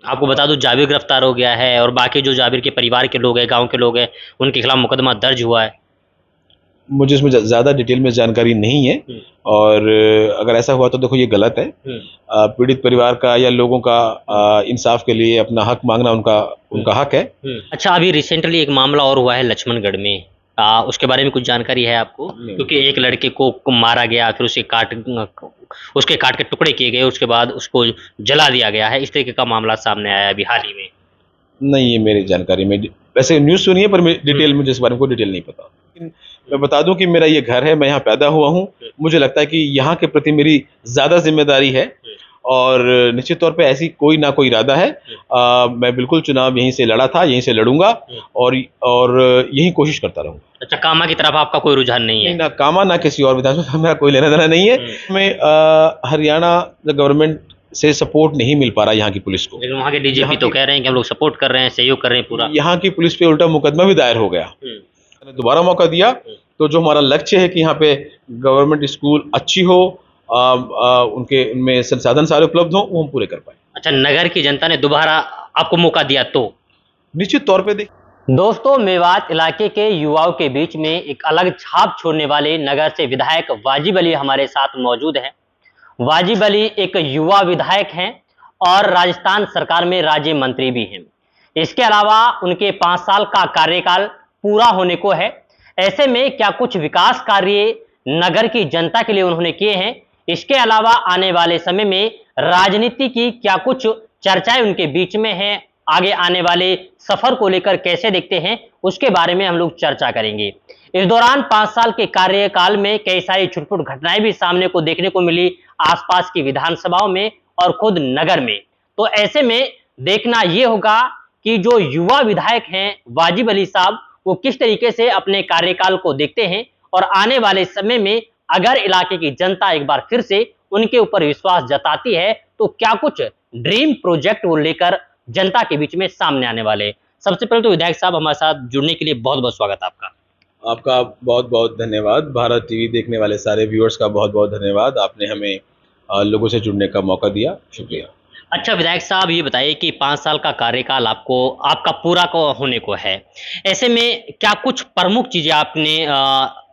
आपको बता दूं जाबिर गिरफ्तार हो गया है और बाकी जो जाबिर के परिवार के लोग हैं, गांव के लोग हैं, उनके खिलाफ मुकदमा दर्ज हुआ है। मुझे इसमें ज़्यादा डिटेल में जानकारी नहीं है। और अगर ऐसा हुआ तो देखो ये गलत है। पीड़ित परिवार का या लोगों का इंसाफ के लिए अपना हक मांगना उनका उनका हक है। अच्छा, अभी रिसेंटली एक मामला और हुआ है लक्ष्मणगढ़ में, उसके बारे में कुछ जानकारी है आपको? क्योंकि एक लड़के को मारा गया, फिर उसके काट के टुकड़े किए गए, उसके बाद उसको जला दिया गया है, इस तरीके का मामला सामने आया है अभी हाल ही में। नहीं, ये मेरी जानकारी में वैसे न्यूज़ सुनी है, पर डिटेल मुझे इस बारे में कोई डिटेल नहीं पता। लेकिन मैं बता दूं कि मेरा ये घर है, मैं यहाँ पैदा हुआ हूँ। मुझे लगता है कि यहाँ के प्रति मेरी ज़्यादा जिम्मेदारी है और निश्चित तौर पे ऐसी कोई ना कोई इरादा है। मैं बिल्कुल चुनाव यहीं से लड़ा था, यहीं से लड़ूंगा और यही कोशिश करता रहूंगा। अच्छा, कामा की तरफ आपका कोई रुझान नहीं है? नहीं, ना कामा ना किसी और विधानसभा, मेरा कोई लेना देना नहीं है। हमें हरियाणा गवर्नमेंट से सपोर्ट नहीं मिल पा रहा यहाँ की पुलिस को। लेकिन वहाँ के डीजीपी तो कह रहे हैं कि हम लोग सपोर्ट कर रहे हैं, सहयोग कर रहे हैं पूरा। यहाँ की पुलिस पे उल्टा मुकदमा भी दायर हो गया। मैंने दोबारा मौका दिया तो जो हमारा लक्ष्य है कि यहाँ पे गवर्नमेंट स्कूल अच्छी हो, उनमें संसाधन सारे उपलब्ध हो, वो हम पूरे कर पाए। अच्छा, नगर की जनता ने दोबारा आपको मौका दिया तो? निश्चित तौर पे दोस्तों, मेवात इलाके के युवाओं के बीच में एक अलग छाप छोड़ने वाले नगर से विधायक वाजिब अली हमारे साथ मौजूद हैं। वाजिब अली एक युवा विधायक हैं और राजस्थान सरकार में राज्य मंत्री भी हैं। इसके अलावा उनके 5 साल का कार्यकाल पूरा होने को है। ऐसे में क्या कुछ विकास कार्य नगर की जनता के लिए उन्होंने किए हैं, इसके अलावा आने वाले समय में राजनीति की क्या कुछ चर्चाएं उनके बीच में हैं, आगे आने वाले सफर को लेकर कैसे देखते हैं, उसके बारे में हम लोग चर्चा करेंगे। इस दौरान 5 साल के कार्यकाल में कई सारी छुटपुट घटनाएं भी सामने को देखने को मिली आसपास की विधानसभाओं में और खुद नगर में। तो ऐसे में देखना यह होगा कि जो युवा विधायक हैं वाजिब अली साहब, वो किस तरीके से अपने कार्यकाल को देखते हैं और आने वाले समय में अगर इलाके की जनता एक बार फिर से उनके ऊपर विश्वास जताती है तो क्या कुछ ड्रीम प्रोजेक्ट वो लेकर जनता के बीच में सामने आने वाले। सबसे पहले तो विधायक साहब, हमारे साथ जुड़ने के लिए बहुत बहुत स्वागत आपका। आपका बहुत बहुत धन्यवाद। भारत टीवी देखने वाले सारे व्यूअर्स का बहुत बहुत धन्यवाद। आपने हमें लोगों से जुड़ने का मौका दिया, शुक्रिया। अच्छा विधायक साहब, ये बताइए कि 5 साल का कार्यकाल आपका पूरा को होने को है। ऐसे में क्या कुछ प्रमुख चीजें आपने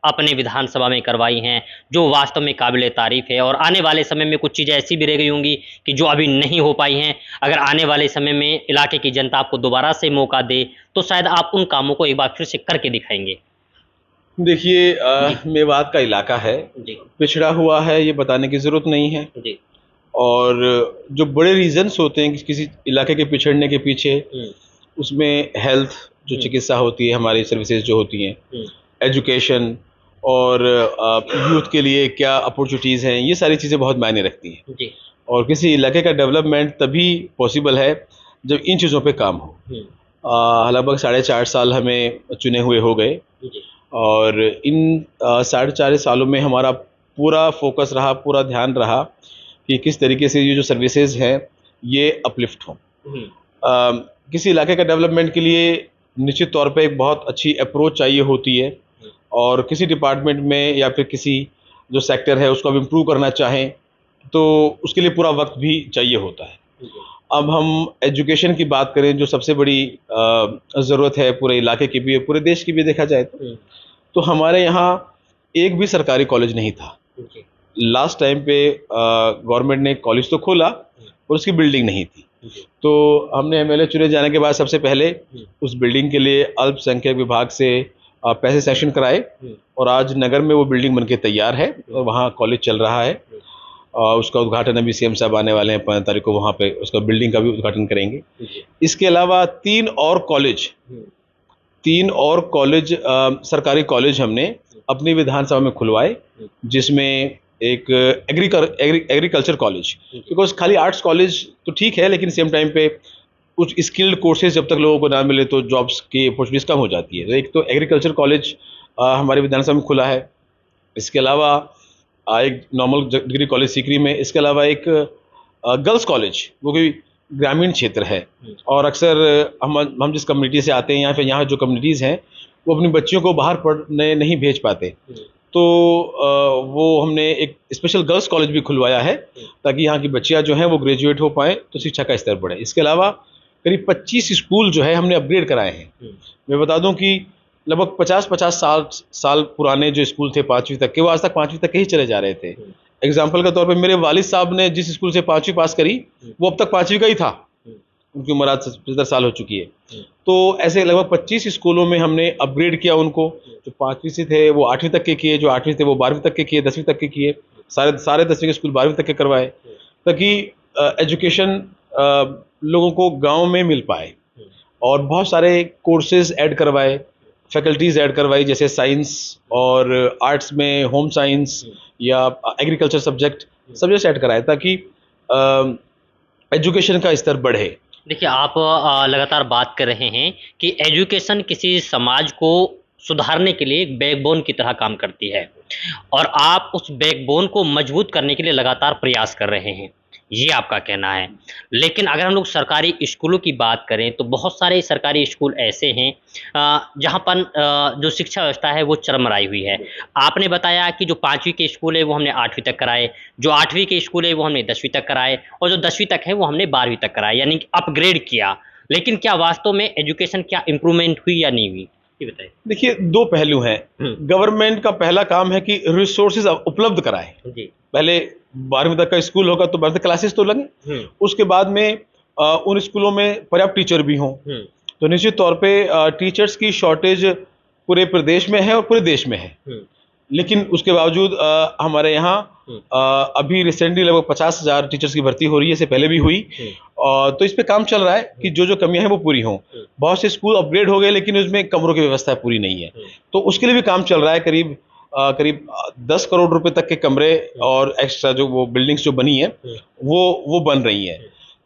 अपने विधानसभा में करवाई हैं जो वास्तव में काबिले तारीफ है, और आने वाले समय में कुछ चीजें ऐसी भी रह गई होंगी कि जो अभी नहीं हो पाई हैं, अगर आने वाले समय में इलाके की जनता आपको दोबारा से मौका दे तो शायद आप उन कामों को एक बार फिर से करके दिखाएंगे? देखिए, मेवात का इलाका है, पिछड़ा हुआ है, ये बताने की जरूरत नहीं है जी। और जो बड़े रीजंस होते हैं किसी इलाके के पिछड़ने के पीछे, उसमें हेल्थ, जो चिकित्सा होती है, हमारी सर्विसेज जो होती हैं, एजुकेशन और यूथ के लिए क्या अपॉर्चुनिटीज़ हैं, ये सारी चीज़ें बहुत मायने रखती हैं जी। और किसी इलाके का डेवलपमेंट तभी पॉसिबल है जब इन चीज़ों पे काम हो। लगभग 4.5 साल हमें चुने हुए हो गए और इन 4.5 सालों में हमारा पूरा फोकस रहा, पूरा ध्यान रहा कि किस तरीके से ये जो सर्विसेज हैं ये अपलिफ्ट हों। किसी इलाके का डेवलपमेंट के लिए निश्चित तौर पे एक बहुत अच्छी अप्रोच चाहिए होती है, और किसी डिपार्टमेंट में या फिर किसी जो सेक्टर है उसको अब इम्प्रूव करना चाहें तो उसके लिए पूरा वक्त भी चाहिए होता है। अब हम एजुकेशन की बात करें, जो सबसे बड़ी ज़रूरत है पूरे इलाके की भी, पूरे देश की भी देखा जाए तो हमारे यहाँ एक भी सरकारी कॉलेज नहीं था। लास्ट टाइम पे गवर्नमेंट ने कॉलेज तो खोला और उसकी बिल्डिंग नहीं थी, तो हमने एमएलए चुने जाने के बाद सबसे पहले उस बिल्डिंग के लिए अल्पसंख्यक विभाग से पैसे सेशन कराए और आज नगर में वो बिल्डिंग बनके तैयार है और वहाँ कॉलेज चल रहा है। उसका उद्घाटन अभी सीएम साहब आने वाले हैं 15 तारीख को, वहाँ पे उसका बिल्डिंग का भी उद्घाटन करेंगे। इसके अलावा 3 और कॉलेज सरकारी कॉलेज हमने अपनी विधानसभा में खुलवाए, जिसमें एक एग्रीकल्चर कॉलेज, बिकॉज खाली आर्ट्स कॉलेज तो ठीक है लेकिन सेम टाइम पे कुछ स्किल्ड कोर्सेज जब तक लोगों को ना मिले तो जॉब्स की अपॉर्चुनिटीज कम हो जाती है। तो एक तो एग्रीकल्चर कॉलेज हमारे विधानसभा में खुला है। इसके अलावा एक नॉर्मल डिग्री कॉलेज सीकरी में, इसके अलावा एक गर्ल्स कॉलेज, वो भी ग्रामीण क्षेत्र है और अक्सर हम जिस कम्युनिटी से आते हैं या फिर यहाँ जो कम्युनिटीज़ हैं वो अपनी बच्चियों को बाहर पढ़ने नहीं भेज पाते, तो वो हमने एक स्पेशल गर्ल्स कॉलेज भी खुलवाया है ताकि यहाँ की बच्चियाँ जो हैं वो ग्रेजुएट हो पाएँ तो शिक्षा का स्तर बढ़े। इसके अलावा करीब 25 स्कूल जो है हमने अपग्रेड कराए हैं। मैं बता दूं कि लगभग 50-50 साल पुराने जो स्कूल थे 5वीं तक के, वो आज तक 5वीं तक के ही चले जा रहे थे। एग्जाम्पल के तौर पे मेरे वालिद साहब ने जिस स्कूल से 5वीं पास करी वो अब तक 5वीं का ही था, उनकी उम्र आज 75 साल हो चुकी है। तो ऐसे लगभग 25 स्कूलों में हमने अपग्रेड किया उनको, जो 5वीं से थे वो 8वीं तक के किए, जो 8वीं थे वो 12वीं तक के किए, 10वीं तक के किए, सारे 10वीं के स्कूल 12वीं तक के करवाए ताकि एजुकेशन लोगों को गांव में मिल पाए। और बहुत सारे कोर्सेज ऐड करवाए, फैकल्टीज ऐड करवाई, जैसे साइंस और आर्ट्स में होम साइंस या एग्रीकल्चर सब्जेक्ट ऐड कराए ताकि एजुकेशन का स्तर बढ़े। देखिए, आप लगातार बात कर रहे हैं कि एजुकेशन किसी समाज को सुधारने के लिए एक बैकबोन की तरह काम करती है और आप उस बैकबोन को मजबूत करने के लिए लगातार प्रयास कर रहे हैं, ये आपका कहना है। लेकिन अगर हम लोग सरकारी स्कूलों की बात करें तो बहुत सारे सरकारी स्कूल ऐसे हैं जहाँ पर जो शिक्षा व्यवस्था है वो चरमराई हुई है। आपने बताया कि जो 5वीं के स्कूल है वो हमने 8वीं तक कराए, जो 8वीं के स्कूल है वो हमने 10वीं तक कराए और जो 10वीं तक है वो हमने 12वीं तक कराए, यानी कि अपग्रेड किया। लेकिन क्या वास्तव में एजुकेशन क्या इम्प्रूवमेंट हुई या नहीं हुई, ये बताइए। देखिए, दो पहलू हैं। गवर्नमेंट का पहला काम है कि रिसोर्सेज उपलब्ध कराए। पहले 12वीं तक का स्कूल होगा तो 12वीं क्लासेस तो लगे, उसके बाद में उन स्कूलों में पर्याप्त टीचर भी हों। तो निश्चित तौर पे टीचर्स की शॉर्टेज पूरे प्रदेश में है और पूरे देश में है। लेकिन उसके बावजूद हमारे यहाँ अभी रिसेंटली लगभग 50,000 टीचर्स की भर्ती हो रही है, इससे पहले भी हुई। तो इस पे काम चल रहा है कि जो जो कमियां हैं वो पूरी हों। बहुत से स्कूल अपग्रेड हो गए लेकिन उसमें कमरों की व्यवस्था पूरी नहीं है, तो उसके लिए भी काम चल रहा है। करीब 10 करोड़ रुपए तक के कमरे और एक्स्ट्रा जो वो बिल्डिंग्स जो बनी है वो बन रही हैं।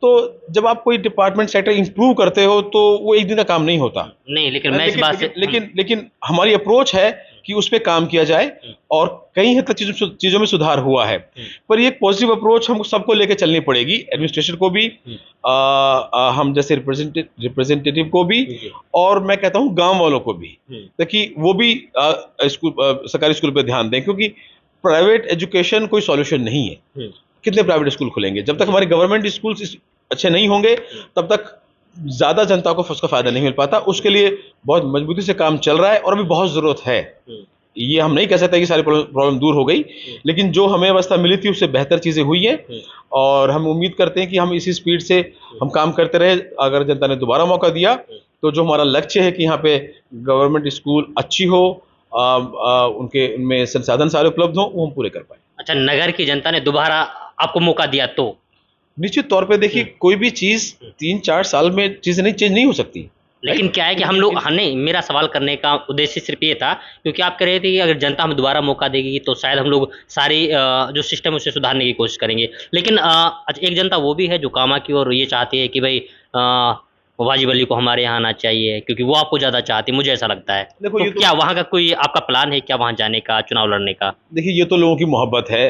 तो जब आप कोई डिपार्टमेंट सेक्टर इंप्रूव करते हो तो वो एक दिन का काम नहीं होता। नहीं, लेकिन मैं इस बात से लेकिन हमारी अप्रोच है कि उस पर काम किया जाए और कई हद तक चीजों में सुधार हुआ है। पर ये पॉजिटिव अप्रोच हम सबको लेकर चलनी पड़ेगी, एडमिनिस्ट्रेशन को भी, हम जैसे रिप्रेजेंटेटिव को भी, और मैं कहता हूँ गांव वालों को भी, ताकि वो भी सरकारी स्कूल पर ध्यान दें, क्योंकि प्राइवेट एजुकेशन कोई सॉल्यूशन नहीं है। कितने प्राइवेट स्कूल खुलेंगे? जब तक हमारे गवर्नमेंट स्कूल अच्छे नहीं होंगे तब तक ज्यादा जनता को उसका फायदा नहीं मिल पाता। उसके लिए बहुत मजबूती से काम चल रहा है और अभी बहुत जरूरत है। ये हम नहीं कह सकते कि सारी प्रॉब्लम दूर हो गई, लेकिन जो हमें अवस्था मिली थी उससे बेहतर चीजें हुई हैं और हम उम्मीद करते हैं कि हम इसी स्पीड से हम काम करते रहे। अगर जनता ने दोबारा मौका दिया तो जो हमारा लक्ष्य है कि यहाँ पे गवर्नमेंट स्कूल अच्छी हो, उनमें संसाधन सारे उपलब्ध हो, वो हम पूरे कर पाए। अच्छा, नगर की जनता ने दोबारा आपको मौका दिया तो निश्चित तौर पे देखिए, कोई भी चीज 3-4 साल में चीजें नहीं चेंज नहीं हो सकती। लेकिन क्या है कि हम लोग, नहीं, मेरा सवाल करने का उद्देश्य सिर्फ ये था क्योंकि आप कह रहे थे कि अगर जनता हमें दोबारा मौका देगी तो शायद हम लोग सारी जो सिस्टम है उसे सुधारने की कोशिश करेंगे। लेकिन एक जनता वो भी है जो कामा की और ये चाहती है कि भाई वाजिब अली को हमारे यहाँ आना चाहिए, क्योंकि वो आपको ज्यादा चाहती है, मुझे ऐसा लगता है। देखो, तो क्या वहाँ का कोई आपका प्लान है क्या, वहाँ जाने का, चुनाव लड़ने का? देखिए, ये तो लोगों की मोहब्बत है।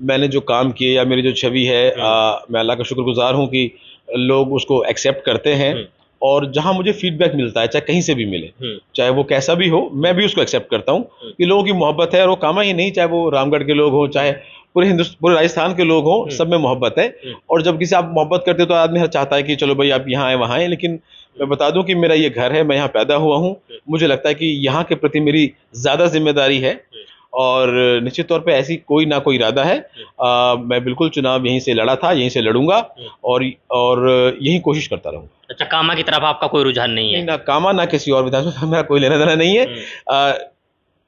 मैंने जो काम किए या मेरी जो छवि है, मैं अल्लाह का शुक्रगुजार हूँ कि लोग उसको एक्सेप्ट करते हैं। और जहाँ मुझे फीडबैक मिलता है, चाहे कहीं से भी मिले, चाहे वो कैसा भी हो, मैं भी उसको एक्सेप्ट करता हूँ कि लोगों की मोहब्बत है। और वो कामा ही नहीं, चाहे वो रामगढ़ के लोग हों, चाहे पूरे राजस्थान के लोग हों, सब में मोहब्बत है। और जब किसी आप मोहब्बत करते हो तो आदमी चाहता है कि चलो भाई आप यहाँ आए वहाँ आए। लेकिन मैं बता दूं कि मेरा ये घर है, मैं यहाँ पैदा हुआ हूँ, मुझे लगता है कि यहाँ के प्रति मेरी ज्यादा जिम्मेदारी है और निश्चित तौर पे ऐसी कोई ना कोई इरादा है। मैं बिल्कुल चुनाव यहीं से लड़ा था, यहीं से लड़ूंगा और यही कोशिश करता रहूंगा। अच्छा, कामा की तरफ आपका कोई रुझान नहीं है? नहीं, ना कामा ना किसी और विधानसभा, मेरा कोई लेना देना नहीं है।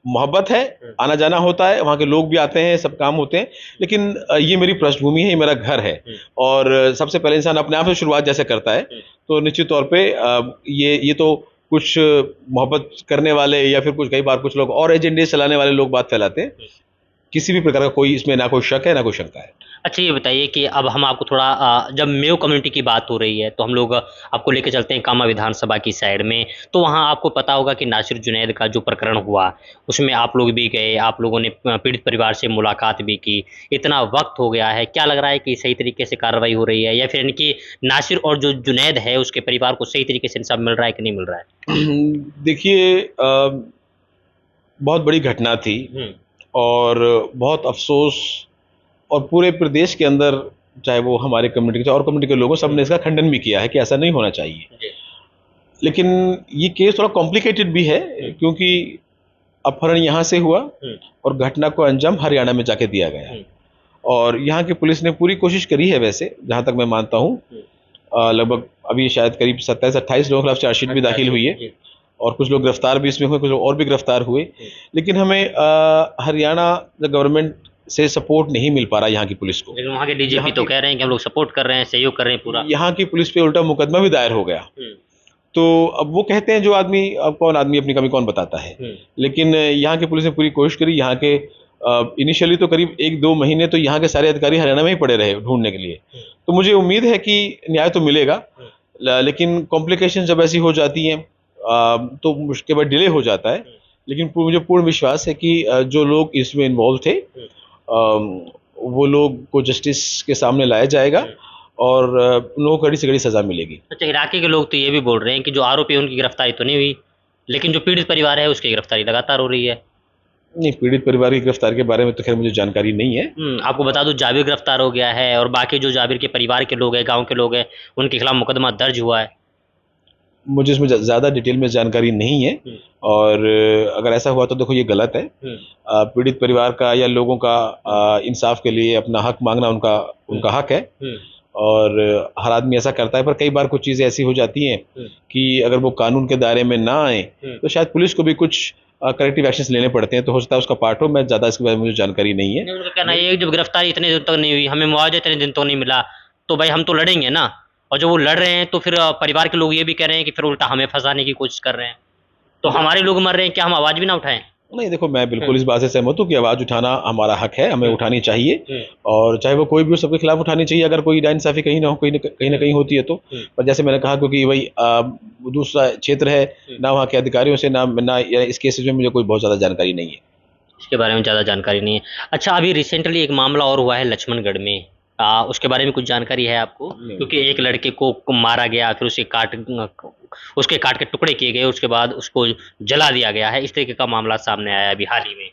मोहब्बत है, आना जाना होता है, वहाँ के लोग भी आते हैं, सब काम होते हैं, लेकिन ये मेरी पृष्ठभूमि है, ये मेरा घर है। और सबसे पहले इंसान अपने आप से शुरुआत जैसे करता है, तो निश्चित तौर पे ये तो कुछ मोहब्बत करने वाले या फिर कई बार कुछ लोग और एजेंडे चलाने वाले लोग बात फैलाते हैं। किसी भी प्रकार का कोई इसमें ना कोई शक है ना कोई शंका है। अच्छा, ये बताइए कि अब हम आपको थोड़ा जब मेयो कम्युनिटी की बात हो रही है तो हम लोग आपको लेके चलते हैं कामा विधानसभा की साइड में। तो वहाँ आपको पता होगा कि नासिर जुनैद का जो प्रकरण हुआ उसमें आप लोग भी गए, आप लोगों ने पीड़ित परिवार से मुलाकात भी की। इतना वक्त हो गया है, क्या लग रहा है कि सही तरीके से कार्रवाई हो रही है या फिर इनकी नासिर और जो जुनैद है उसके परिवार को सही तरीके से इंसाफ मिल रहा है कि नहीं मिल रहा है? देखिए, बहुत बड़ी घटना थी और बहुत अफसोस, और पूरे प्रदेश के अंदर, चाहे वो हमारे कम्युनिटी के और कम्युनिटी के लोगों, सबने इसका खंडन भी किया है कि ऐसा नहीं होना चाहिए। लेकिन ये केस थोड़ा कॉम्प्लिकेटेड भी है, क्योंकि अपहरण यहाँ से हुआ और घटना को अंजाम हरियाणा में जाके दिया गया, और यहाँ की पुलिस ने पूरी कोशिश करी है। वैसे जहाँ तक मैं मानता हूँ, लगभग अभी शायद करीब 27-28 लोगों के खिलाफ चार्जशीट भी दाखिल हुई है, और कुछ लोग गिरफ्तार भी इसमें हुए, कुछ लोग और भी गिरफ्तार हुए। लेकिन हमें हरियाणा गवर्नमेंट से सपोर्ट नहीं मिल पा रहा यहाँ की पुलिस को। लेकिन वहाँ के डीजीपी तो कह रहे हैं कि हम लोग सपोर्ट कर रहे हैं, सहयोग कर रहे हैं पूरा। यहाँ की पुलिस पे उल्टा मुकदमा भी दायर हो गया। तो अब वो कहते हैं, जो आदमी, अब कौन आदमी अपनी कमी कौन बताता है। लेकिन यहाँ की पुलिस ने पूरी कोशिश करी। यहाँ के इनिशियली तो करीब 1-2 महीने तो यहाँ के सारे अधिकारी हरियाणा में ही पड़े रहे ढूंढने के लिए। तो मुझे उम्मीद है कि न्याय तो मिलेगा, लेकिन कॉम्प्लिकेशन जब ऐसी हो जाती हैं तो उसके बाद डिले हो जाता है। लेकिन मुझे पूर्ण विश्वास है कि जो लोग इसमें इन्वॉल्व थे, वो लोग को जस्टिस के सामने लाया जाएगा और उन लोगों को कड़ी से कड़ी सजा मिलेगी। अच्छा, इलाके के लोग तो ये भी बोल रहे हैं कि जो आरोपी है उनकी गिरफ्तारी तो नहीं हुई, लेकिन जो पीड़ित परिवार है उसकी गिरफ्तारी लगातार हो रही है। नहीं, पीड़ित परिवार की गिरफ्तारी के बारे में तो खैर मुझे जानकारी नहीं है। आपको बता दूं, जाबिर गिरफ्तार हो गया है और बाकी जो जाबिर के परिवार के लोग हैं, गांव के लोग हैं, उनके खिलाफ मुकदमा दर्ज हुआ है। मुझे इसमें ज़्यादा डिटेल में जानकारी नहीं है, और अगर ऐसा हुआ तो देखो ये गलत है। पीड़ित परिवार का या लोगों का इंसाफ के लिए अपना हक मांगना उनका हक है, और हर आदमी ऐसा करता है। पर कई बार कुछ चीज़ें ऐसी हो जाती हैं कि अगर वो कानून के दायरे में ना आए तो शायद पुलिस को भी कुछ करेक्टिव एक्शंस लेने पड़ते हैं, तो हो सकता है उसका पार्ट हो। मैं ज़्यादा इसके बारे में मुझे जानकारी नहीं है। उनका कहना है जब गिरफ्तारी इतने दिन तक नहीं हुई, हमें मुआवजा इतने दिन तक नहीं मिला, तो भाई हम तो लड़ेंगे ना। और जो वो लड़ रहे हैं तो फिर परिवार के लोग ये भी कह रहे हैं कि फिर उल्टा हमें फंसाने की कोशिश कर रहे हैं, तो हमारे लोग मर रहे हैं, क्या हम आवाज़ भी ना उठाएं? नहीं, देखो, मैं बिल्कुल इस बात से सहमत हूँ कि आवाज़ उठाना हमारा हक है, हमें उठानी चाहिए, और चाहे वो कोई भी हो, सबके खिलाफ उठानी चाहिए अगर कोई नाइंसाफ़ी कहीं ना कहीं होती है तो। पर जैसे मैंने कहा, क्योंकि वही दूसरा क्षेत्र है, ना वहाँ के अधिकारियों से ना इस केस में मुझे कोई बहुत ज़्यादा जानकारी नहीं है। इसके बारे में ज़्यादा जानकारी नहीं है। अच्छा, अभी रिसेंटली एक मामला और हुआ है लक्ष्मणगढ़ में, उसके बारे में कुछ जानकारी है आपको? क्योंकि एक लड़के को मारा गया, फिर उसके काट के टुकड़े किए गए, उसके बाद उसको जला दिया गया है, इस तरीके का मामला सामने आया अभी हाल ही में।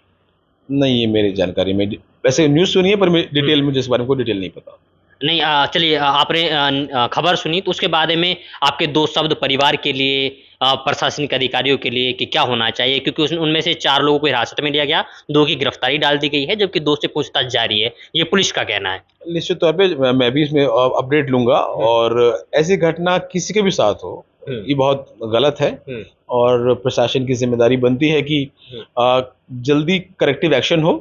नहीं, ये मेरी जानकारी में, वैसे न्यूज़ सुनी है पर डिटेल मुझे इस बारे में कोई डिटेल नहीं पता। नहीं, चलिए, आपने खबर सुनी तो उसके बारे में आपके 2 शब्द परिवार के लिए, प्रशासनिक अधिकारियों के लिए, कि क्या होना चाहिए, क्योंकि उनमें से 4 लोगों को हिरासत में लिया गया, 2 की गिरफ्तारी डाल दी गई है, जबकि 2 से पूछताछ जारी है, ये पुलिस का कहना है। निश्चित तौर पे मैं भी इसमें अपडेट लूंगा, और ऐसी घटना किसी के भी साथ हो, ये बहुत गलत है, और प्रशासन की जिम्मेदारी बनती है कि जल्दी करेक्टिव एक्शन हो,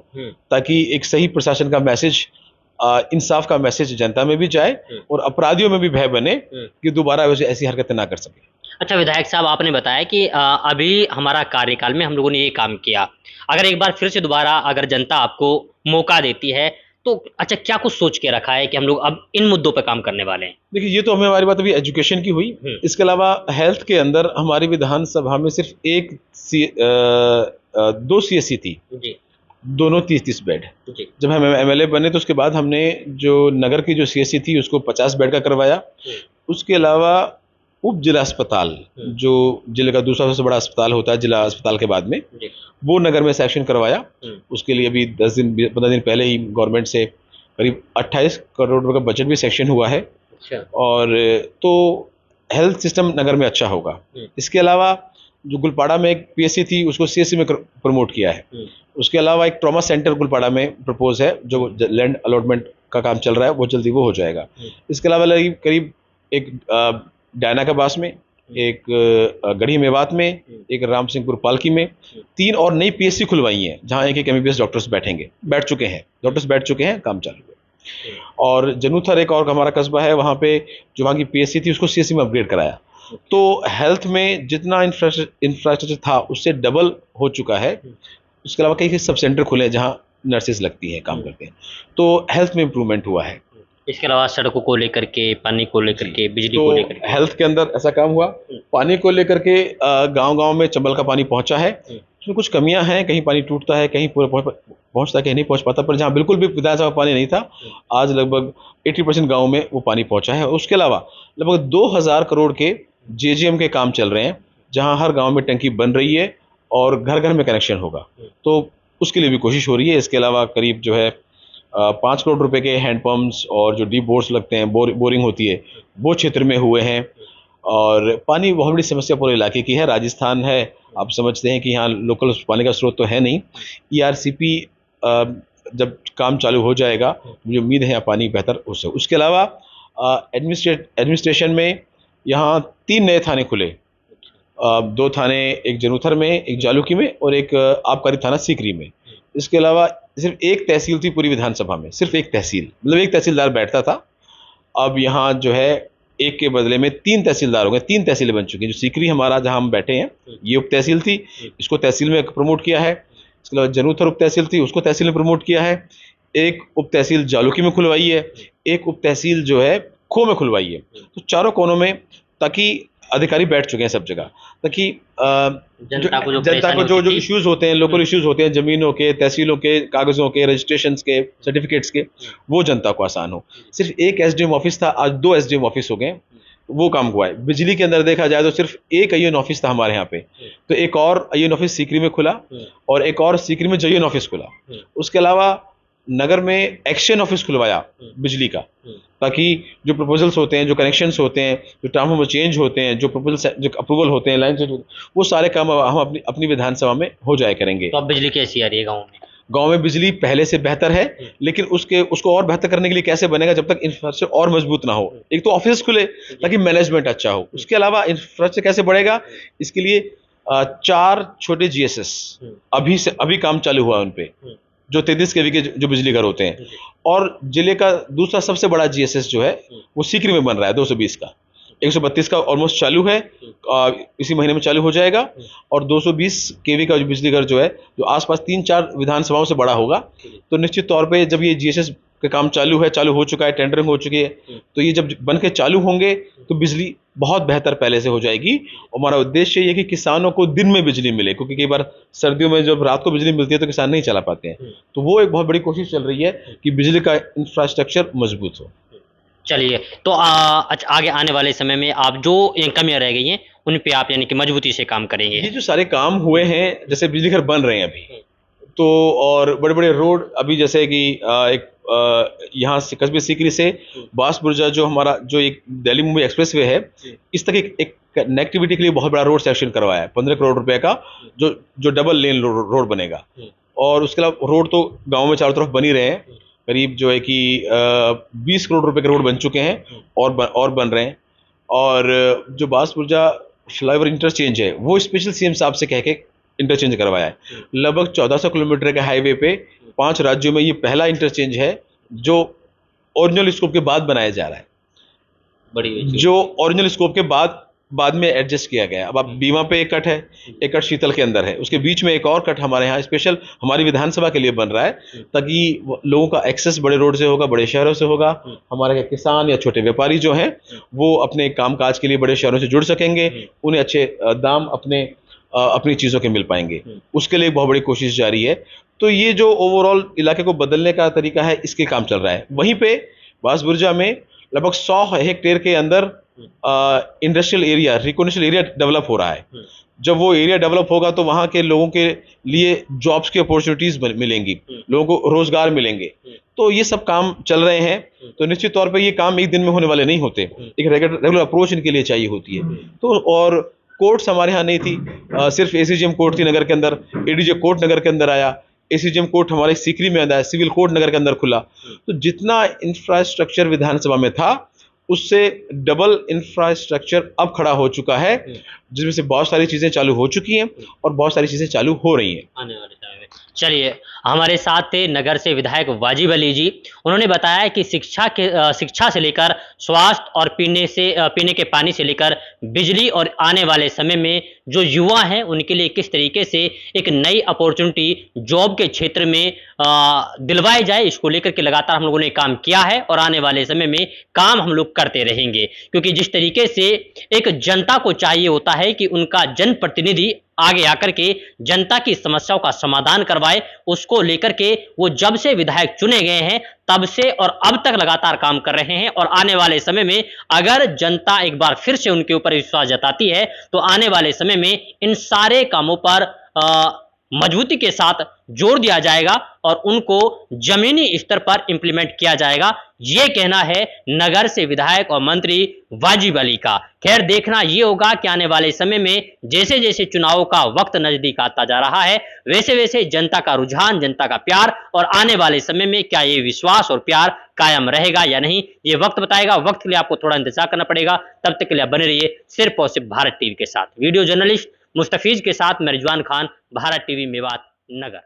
ताकि एक सही प्रशासन का मैसेज, इंसाफ का मैसेज जनता में भी जाए और अपराधियों में भी भय बने कि दोबारा वैसे ऐसी हरकतें ना कर सके। अच्छा विधायक साहब, आपने बताया कि अभी हमारा कार्यकाल में हम लोगों ने ये काम किया, अगर एक बार फिर से दोबारा अगर जनता आपको मौका देती है तो अच्छा क्या कुछ सोच के रखा है कि हम लोग अब इन मुद्दों पे काम करने वाले हैं? देखिए, ये तो हमारी बात अभी एजुकेशन की हुई। इसके अलावा हेल्थ के अंदर हमारी विधानसभा में सिर्फ 2 CSC थी जी, दोनों 30-30 बेड। जब हम MLA बने तो उसके बाद हमने जो नगर की जो CSC थी उसको 50 बेड का करवाया। उसके अलावा उप जिला अस्पताल, जो जिले का दूसरा सबसे बड़ा अस्पताल होता है जिला अस्पताल के बाद में, वो नगर में सेक्शन करवाया। उसके लिए अभी 15 दिन पहले ही गवर्नमेंट से करीब 28 करोड़ रुपए का बजट भी सेक्शन हुआ है। और तो हेल्थ सिस्टम नगर में अच्छा होगा। इसके अलावा जो गुलपाड़ा में एक PSC थी उसको CSC में प्रमोट किया है। उसके अलावा एक ट्रॉमा सेंटर गुलपाड़ा में प्रपोज है, जो लैंड अलॉटमेंट का काम चल रहा है, वो जल्दी वो हो जाएगा। इसके अलावा करीब एक डायना के पास में, एक गढ़ी मेवात में, एक राम सिंहपुर पालकी में 3 और नई PSC खुलवाई हैं, जहाँ एक MBBS डॉक्टर्स बैठ चुके हैं, काम चालू है। और जनूथर एक और हमारा कस्बा है, वहाँ पे जो वहाँ की PSC थी उसको CSC में अपग्रेड कराया। तो हेल्थ में जितना इंफ्रास्ट्रक्चर था उससे डबल हो चुका है। उसके अलावा कई सब सेंटर खुले हैं जहाँ नर्सेज लगती हैं, काम करते हैं, तो हेल्थ में इम्प्रूवमेंट हुआ है। इसके अलावा सड़कों को लेकर के, पानी को लेकर के, बिजली को लेकर के, हेल्थ के अंदर ऐसा काम हुआ। पानी को लेकर के गांव-गांव में चंबल का पानी पहुंचा है। उसमें कुछ कमियां हैं, कहीं पानी टूटता है, कहीं पूरा पहुंचता है, कहीं नहीं पहुंच पाता। पर जहां बिल्कुल भी विधानसभा पानी नहीं था, आज लगभग 80% गाँव में वो पानी पहुंचा है। उसके अलावा लगभग 2000 करोड़ के JJM के काम चल रहे हैं, जहाँ हर गाँव में टंकी बन रही है और घर घर में कनेक्शन होगा, तो उसके लिए भी कोशिश हो रही है। इसके अलावा करीब जो है 5 करोड़ रुपए के हैंडपम्प्स और जो डीप बोर्स लगते हैं, बोरिंग होती है, वो क्षेत्र में हुए हैं। और पानी बहुत बड़ी समस्या पूरे इलाके की है। राजस्थान है, आप समझते हैं कि यहाँ लोकल पानी का स्रोत तो है नहीं। ERCP जब काम चालू हो जाएगा, मुझे उम्मीद है यहाँ पानी बेहतर हो सके। उसके अलावा एडमिनिस्ट्रेशन में यहाँ 3 नए थाने खुले, 2 थाने, एक जनुथर में, एक जालूकी में और एक आबकारी थाना सीकरी में। इसके अलावा सिर्फ एक तहसील थी पूरी विधानसभा में, सिर्फ एक तहसील, मतलब एक तहसीलदार बैठता था। अब यहाँ जो है एक के बदले में 3 तहसीलदार हो गए, 3 तहसीलें बन चुकी हैं। जो सीकरी हमारा जहाँ हम बैठे हैं, ये उप तहसील थी, इसको तहसील में प्रमोट किया है। इसके अलावा जनुथर उप तहसील थी, उसको तहसील में प्रमोट किया है। एक उप तहसील जालूकी में खुलवाई है, एक उप तहसील जो है खो में खुलवाई है। तो चारों कोनों में, ताकि अधिकारी बैठ चुके हैं सब जगह, ताकि जनता को जो इश्यूज होते हैं, लोकल इश्यूज होते हैं, जमीनों के, तहसीलों के, कागजों के, रजिस्ट्रेशन के, सर्टिफिकेट्स के, वो जनता को आसान हो। सिर्फ एक SDM ऑफिस था, आज 2 SDM ऑफिस हो गए, वो काम हुआ है। बिजली के अंदर देखा जाए तो सिर्फ एक IN ऑफिस था हमारे यहाँ पे, तो एक और IN ऑफिस सीकरी में खुला और एक और सीकरी में JN ऑफिस खुला। उसके अलावा नगर में एक्शन ऑफिस खुलवाया बिजली का, ताकि जो प्रपोजल्स होते हैं, जो कनेक्शंस होते हैं, जो ट्रांसफार्मर चेंज होते हैं, जो प्रपोजल, जो अप्रूवल होते हैं, लाइन चेंज होते हैं, वो सारे काम हम अपनी विधानसभा में हो जाया करेंगे। तो अब बिजली कैसी आ रही है गाँव में? गांव में बिजली पहले से बेहतर है, लेकिन उसको और बेहतर करने के लिए कैसे बनेगा, जब तक इंफ्रास्ट्रक्चर और मजबूत ना हो। एक तो ऑफिस खुले ताकि मैनेजमेंट अच्छा हो, उसके अलावा इंफ्रास्ट्रक्चर कैसे बढ़ेगा, इसके लिए 4 छोटे GSS अभी काम चालू हुआ है उन पे, जो 33 kV के जो बिजली घर होते हैं। और जिले का दूसरा सबसे बड़ा GSS जो है वो सीकरी में बन रहा है, 220 का, 132 का ऑलमोस्ट चालू है, इसी महीने में चालू हो जाएगा। और 220 kV का जो बिजली घर जो है, जो आसपास 3-4 विधानसभाओं से बड़ा होगा। तो निश्चित तौर पे जब ये GSS का काम चालू हो चुका है, टेंडरिंग हो चुकी है, तो ये जब बन के चालू होंगे तो बिजली बहुत बेहतर पहले से हो जाएगी। और हमारा उद्देश्य ये है कि किसानों को दिन में बिजली मिले, क्योंकि कई बार सर्दियों में जब रात को बिजली मिलती है तो किसान नहीं चला पाते हैं। तो वो एक बहुत बड़ी कोशिश चल रही है कि बिजली का इंफ्रास्ट्रक्चर मजबूत हो। चलिए, तो आगे आने वाले समय में आप जो कमियां रह गई हैं उन पे आप यानी कि मजबूती से काम करेंगे। ये जो सारे काम हुए हैं, जैसे बिजली घर बन रहे हैं अभी, तो और बड़े बड़े रोड अभी, जैसे कि एक यहाँ से कस्बे सीकरी से बांसबुर्जा जो हमारा जो एक दिल्ली मुंबई एक्सप्रेसवे है, इस तक एक कनेक्टिविटी के लिए बहुत बड़ा रोड सेक्शन करवाया है 15 करोड़ रुपए का, जो डबल लेन रोड बनेगा। और उसके अलावा रोड तो गाँव में चारों तरफ बन ही रहे हैं, करीब जो है कि 20 करोड़ रुपए के रोड बन चुके हैं और बन रहे हैं। और जो बांसबुर्जा फ्लाईओवर इंटरचेंज है, वो स्पेशल CM साहब से कह के इंटरचेंज करवाया है। लगभग 1400 किलोमीटर के हाईवे पे 5 राज्यों में ये पहला इंटरचेंज है जो ओरिजिनल स्कोप के बाद बनाया जा रहा है, जो ओरिजिनल स्कोप के बाद में एडजस्ट किया गया है। अब आप बीमा पे एक कट है, एक कट शीतल के अंदर है, उसके बीच में एक और कट हमारे यहाँ स्पेशल हमारी विधानसभा के लिए बन रहा है, ताकि लोगों का एक्सेस बड़े रोड से होगा, बड़े शहरों से होगा। हमारे किसान या छोटे व्यापारी जो हैं वो अपने कामकाज के लिए बड़े शहरों से जुड़ सकेंगे, उन्हें अच्छे दाम अपनी चीज़ों के मिल पाएंगे। उसके लिए बहुत बड़ी कोशिश जारी है। तो ये जो ओवरऑल इलाके को बदलने का तरीका है, इसके काम चल रहा है। वहीं पे बांसबुर्जा में लगभग 100 हेक्टेयर के अंदर industrial area, recognition area develop हो रहा है। जब वो एरिया डेवलप होगा तो वहाँ के लोगों के लिए जॉब्स की अपॉर्चुनिटीज मिलेंगी, लोगों को रोजगार मिलेंगे। तो ये सब काम चल रहे हैं। तो निश्चित तौर पे ये काम एक दिन में होने वाले नहीं होते, एक रेगुलर अप्रोच इनके लिए चाहिए होती है। तो और कोर्ट्स हमारे यहाँ नहीं थी, सिर्फ ACGM कोर्ट थी नगर के अंदर, ADJ कोर्ट नगर के अंदर आया, ACGM कोर्ट हमारे सीकरी में आया, सिविल कोर्ट नगर के अंदर खुला। तो जितना इंफ्रास्ट्रक्चर विधानसभा में था उससे डबल इंफ्रास्ट्रक्चर अब खड़ा हो चुका है, जिसमें से बहुत सारी चीजें चालू हो चुकी हैं और बहुत सारी चीजें चालू हो रही हैं आने वाले समय में। चलिए, हमारे साथ थे नगर से विधायक वाजिब अली जी। उन्होंने बताया कि शिक्षा से लेकर स्वास्थ्य और पीने के पानी से लेकर बिजली और आने वाले समय में जो युवा हैं उनके लिए किस तरीके से एक नई अपॉर्चुनिटी जॉब के क्षेत्र में दिलवाई जाए, इसको लेकर के लगातार हम लोगों ने काम किया है और आने वाले समय में काम हम लोग करते रहेंगे। क्योंकि जिस तरीके से एक जनता को चाहिए होता है कि उनका जनप्रतिनिधि आगे आकर के जनता की समस्याओं का समाधान करवाए, उसको लेकर के वो जब से विधायक चुने गए हैं तब से और अब तक लगातार काम कर रहे हैं। और आने वाले समय में अगर जनता एक बार फिर से उनके ऊपर विश्वास जताती है तो आने वाले समय में इन सारे कामों पर मजबूती के साथ जोर दिया जाएगा और उनको जमीनी स्तर पर इंप्लीमेंट किया जाएगा। ये कहना है नगर से विधायक और मंत्री वाजिब अली का। खैर देखना ये होगा कि आने वाले समय में जैसे जैसे चुनावों का वक्त नजदीक आता जा रहा है वैसे वैसे जनता का रुझान, जनता का प्यार और आने वाले समय में क्या ये विश्वास और प्यार कायम रहेगा या नहीं, ये वक्त बताएगा। वक्त के लिए आपको थोड़ा इंतजार करना पड़ेगा। तब तक के लिए बने रहिए सिर्फ और सिर्फ भारत टीवी के साथ। वीडियो जर्नलिस्ट मुस्तफीज के साथ मैं रिजवान खान, भारत टीवी मेवात नगर।